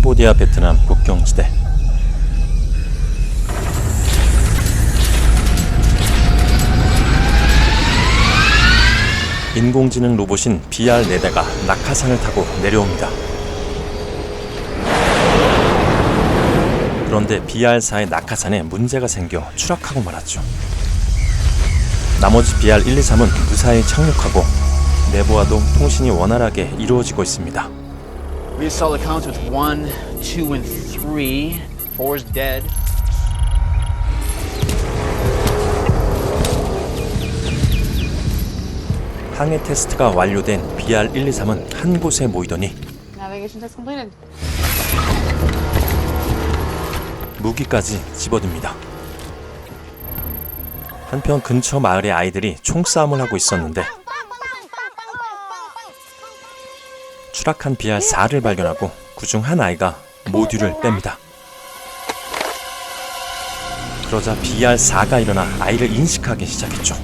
캄보디아 베트남 국경지대. 인공지능 로봇인 BR4대가 낙하산을 타고 내려옵니다. 그런데 BR4의 낙하산에 문제가 생겨 추락하고 말았죠. 나머지 BR123은 무사히 착륙하고 내부와도 통신이 원활하게 이루어지고 있습니다. We saw the counts with 1, 2, and 3. 4's dead. 항해 테스트가 완료된 BR123은 한 곳에 모이더니 Navigation test completed. 무기까지 집어듭니다. 한편 근처 마을의 아이들이 총싸움을 하고 있었는데 추락한 BR4를 발견하고 그중 한 아이가 모듈을 뺍니다. 그러자 BR4가 일어나 아이를 인식하기 시작했죠.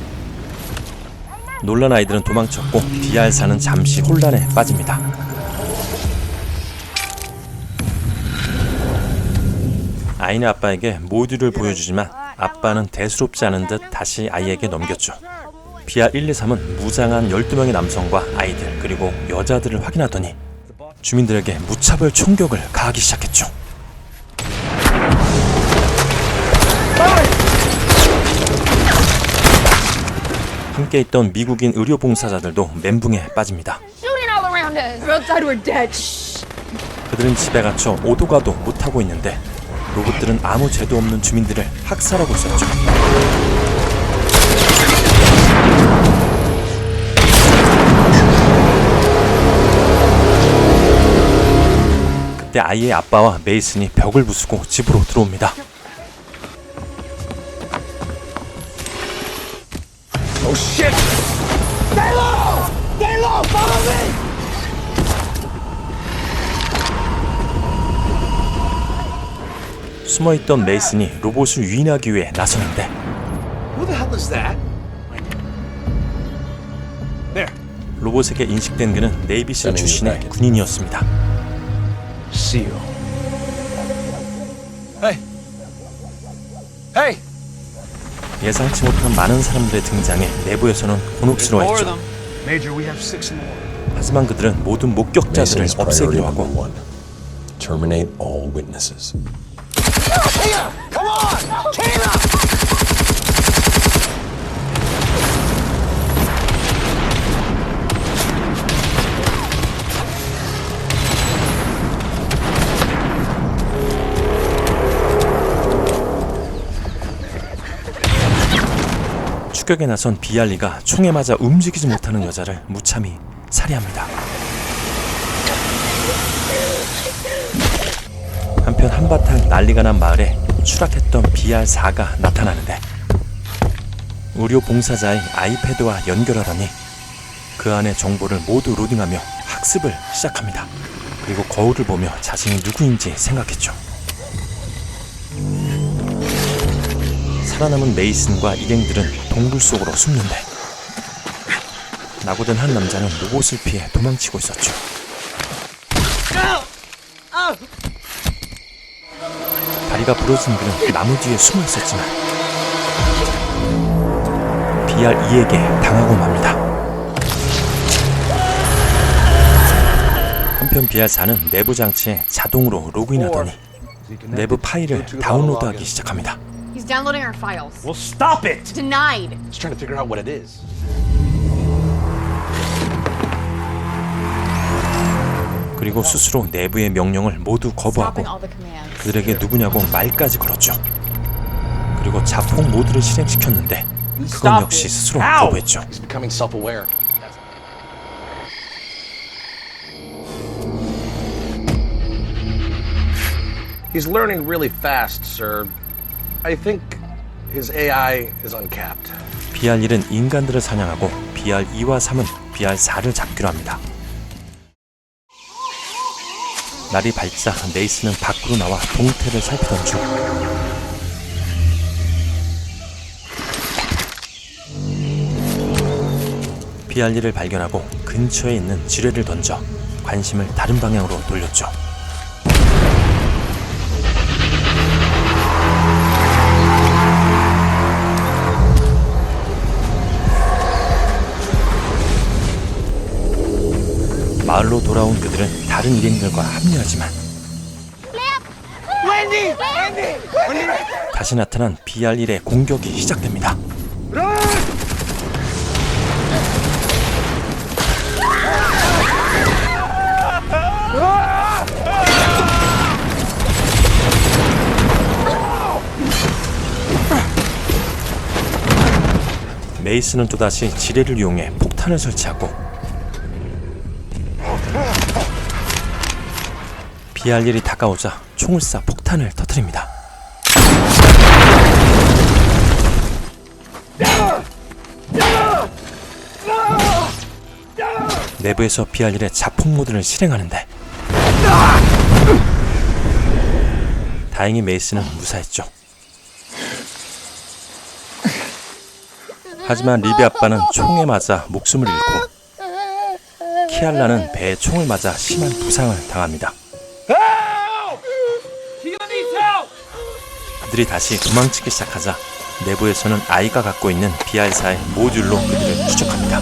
놀란 아이들은 도망쳤고 BR4는 잠시 혼란에 빠집니다. 아이는 아빠에게 모듈을 보여주지만 아빠는 대수롭지 않은 듯 다시 아이에게 넘겼죠. BR123은 무장한 12명의 남성과 아이들 그리고 여자들을 확인하더니 주민들에게 무차별 총격을 가하기 시작했죠. 함께 있던 미국인 의료 봉사자들도 멘붕에 빠집니다. 그들은 집에 갇혀 오도 가도 못하고 있는데 로봇들은 아무 죄도 없는 주민들을 학살하고 있었죠. 그때 아이의 아빠와 메이슨이 벽을 부수고 집으로 들어옵니다. Oh shit! Stay low! Stay low! Follow me! 숨어있던 메이슨이 로봇을 유인하기 위해 나서는데 Who the hell is that? There. 로봇에게 인식된 그는 네이비실 출신의 군인이었습니다. Seal. Hey. Hey. 예상치 못한 많은 사람들의 등장에 내부에서는 곤혹스러워했죠. Major, we have 6 more. 하지만 그들은 모든 목격자들을 없애기로 하고 Terminate all witnesses. Tina, come on! Tina! 추격에 나선 비알리가 총에 맞아 움직이지 못하는 여자를 무참히 살해합니다. 한편 한바탕 난리가 난 마을에 추락했던 BR4가 나타나는데 의료 봉사자의 아이패드와 연결하더니 그 안의 정보를 모두 로딩하며 학습을 시작합니다. 그리고 거울을 보며 자신이 누구인지 생각했죠. 살아남은 메이슨과 일행들은 동굴 속으로 숨는데 낙오된 한 남자는 로봇을 피해 도망치고 있었죠. 다리가 부러진 그는 나무 뒤에 숨어 있었지만 BR2에게 당하고 맙니다. 한편 BR4는 내부 장치에 자동으로 로그인하더니 내부 파일을 다운로드하기 시작합니다. He's downloading our files. Well, stop it! Denied. Just trying to figure out what it is. 그리고 스스로 내부의 명령을 모두 거부하고 Stopping all the commands. 그들에게 누구냐고 말까지 걸었죠. 그리고 자폭 모드를 실행시켰는데 그건 역시 스스로 거부했죠. He's becoming self-aware. He's learning really fast, sir. I think his AI is uncapped. BR1은 인간들을 사냥하고 BR2와 3은 BR4를 잡기로 합니다. 날이 밝자 네이스는 밖으로 나와 동태를 살피던 중 BR1을 발견하고 근처에 있는 지뢰를 던져 관심을 다른 방향으로 돌렸죠. 마을로 돌아온 그들은 다른 일행들과 합류하지만 다시 나타난 BR1의 공격이 시작됩니다. 메이슨은 또다시 지뢰를 이용해 폭탄을 설치하고 BR1이 다가오자 총을 쏴 폭탄을 터뜨립니다. 내부에서 BR1의 자폭 모드를 실행하는데 다행히 메이슨은 무사했죠. 하지만 리비 아빠는 총에 맞아 목숨을 잃고 키알라는 배에 총을 맞아 심한 부상을 당합니다. 그들이 다시 도망치기 시작하자 내부에서는 아이가 갖고 있는 BR4의 모듈로 그들을 추적합니다.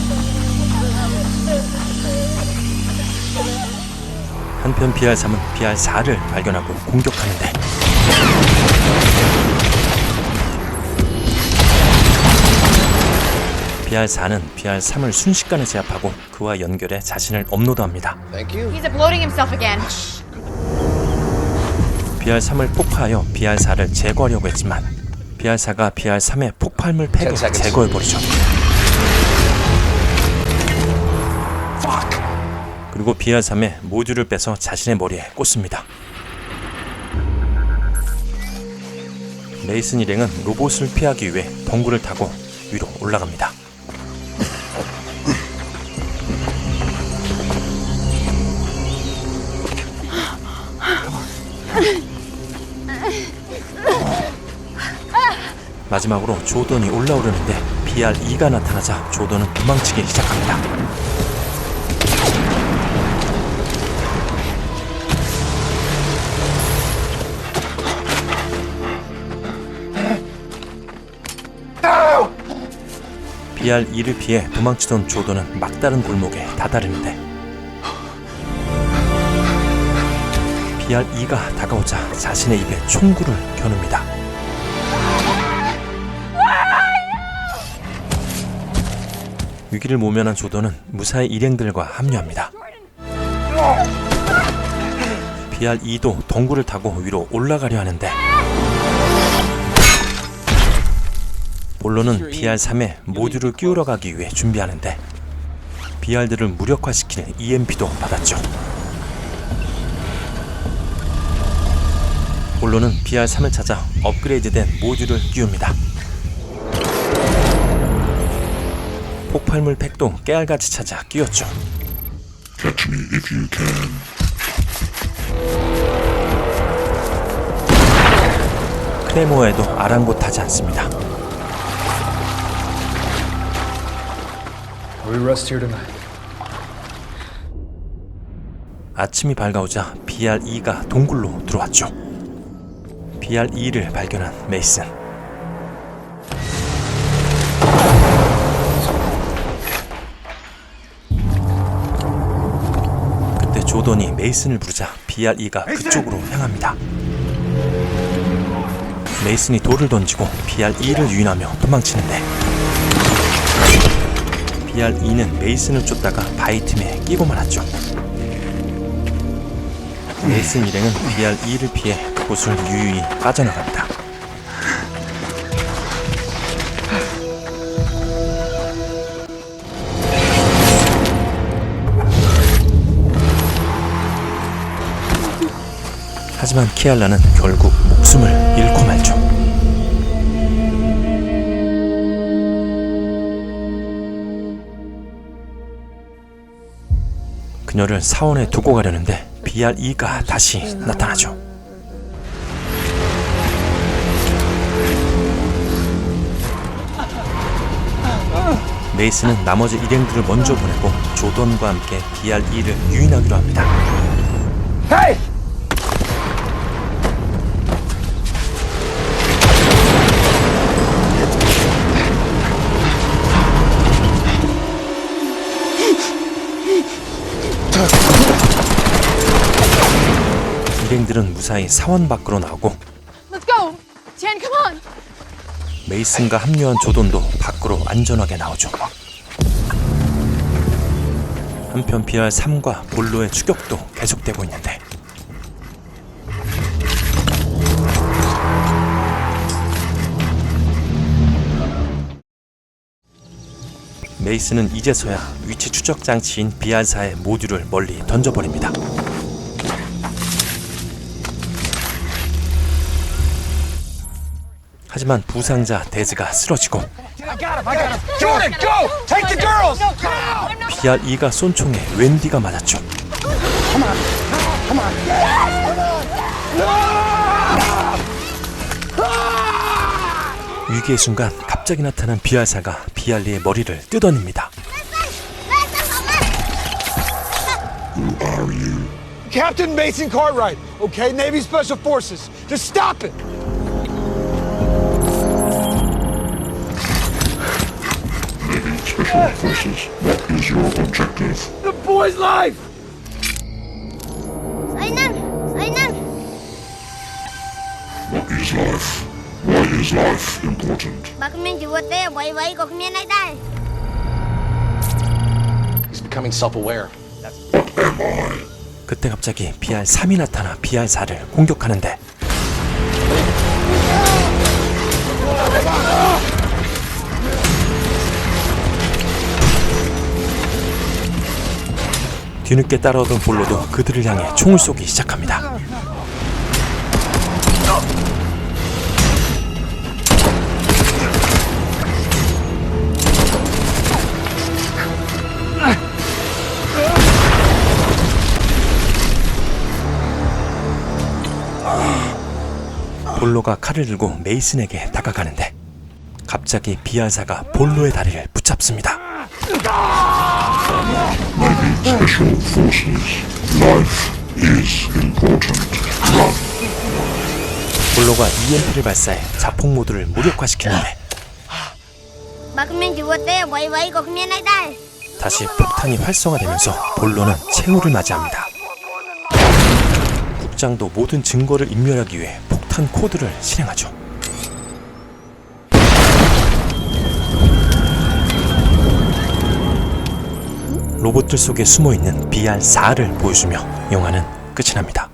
한편 BR3은 BR4를 발견하고 공격하는데 BR4는 BR3을 순식간에 제압하고 그와 연결해 자신을 업로드합니다. Thank you. He's uploading himself again. BR3을 폭파하여 BR4를 제거하려고 했지만 BR4가 BR3의 폭발물 팩을 제거해버리죠. 그리고 BR3의 모듈을 빼서 자신의 머리에 꽂습니다. 메이슨 일행은 로봇을 피하기 위해 덩굴을 타고 위로 올라갑니다. 마지막으로 조던이 올라오려는데 BR2가 나타나자 조던은 도망치기 시작합니다. BR2를 피해 도망치던 조던은 막다른 골목에 다다르는데 BR2가 다가오자 자신의 입에 총구를 겨눕니다. 위기를 모면한 조던은 무사히 일행들과 합류합니다. BR2도 덩굴을 타고 위로 올라가려 하는데 본론은 BR3에 모듈을 끼우러 가기 위해 준비하는데 BR들을 무력화시킬 EMP도 받았죠. 본론은 BR3을 찾아 업그레이드된 모듈을 끼웁니다. 폭발물 팩도 깨알같이 찾아 끼웠죠. Catch me if you can. 크레모어에도 아랑곳하지 않습니다. We rest here tonight. 아침이 밝아오자 BR2가 동굴로 들어왔죠. BR2를 발견한 메이슨. 그때 조던이 메이슨을 부르자 BR2가 그쪽으로 향합니다. 메이슨이 돌을 던지고 BR2를 유인하며 도망치는데 BR2는 메이슨을 쫓다가 바위 틈에 끼고 말았죠. 메이슨 일행은 BR2를 피해 그곳을 유유히 빠져나갑니다. 하지만 키알라는 결국 목숨을 잃고 말죠. 그녀를 사원에 두고 가려는데 BR2가 다시 나타나죠. 메이슨은 나머지 일행들을 먼저 보내고 조던과 함께 BR2를 유인하기로 합니다. Hey! 전쟁들은 무사히 사원 밖으로 나오고 Let's go! Tian, come on! 메이슨과 합류한 조던도 밖으로 안전하게 나오죠. 한편 BR3과 볼로의 추격도 계속되고 있는데 메이슨은 이제서야 위치 추적 장치인 BR4의 모듈을 멀리 던져버립니다. 하지만 부상자 데즈가 쓰러지고 Jordan, go! Take the girls! BR2가 쏜 총에 웬디가 맞았죠. 위기의 순간 갑자기 나타난 BR4가 BR2의 머리를 뜯어냅니다. Captain Mason Cartwright, okay? Navy Special Forces. Just stop it! Special Forces, what is your objective? The boy's life! What is life? Why is life important? Bà không nên chịu tê, vậy còn không nên đây đây. He's becoming self-aware. What am I? 그때 갑자기 BR3이 나타나 BR4를 공격하는데 뒤늦게 따라오던 볼로도 그들을 향해 총을 쏘기 시작합니다. 볼로가 칼을 들고 메이슨에게 다가가는데 갑자기 BR4가 볼로의 다리를 붙잡습니다. Navy Special Forces, life is important. Run. 볼로가 EMP를 발사해 자폭 모드를 무력화시키는데 Bà không nên chịu tê, vậy còn không nên đây đây. 다시 폭탄이 활성화되면서 볼로는 최후를 맞이합니다. 국장도 모든 증거를 인멸하기 위해 폭탄 코드를 실행하죠. 로봇들 속에 숨어있는 BR4를 보여주며 영화는 끝이 납니다.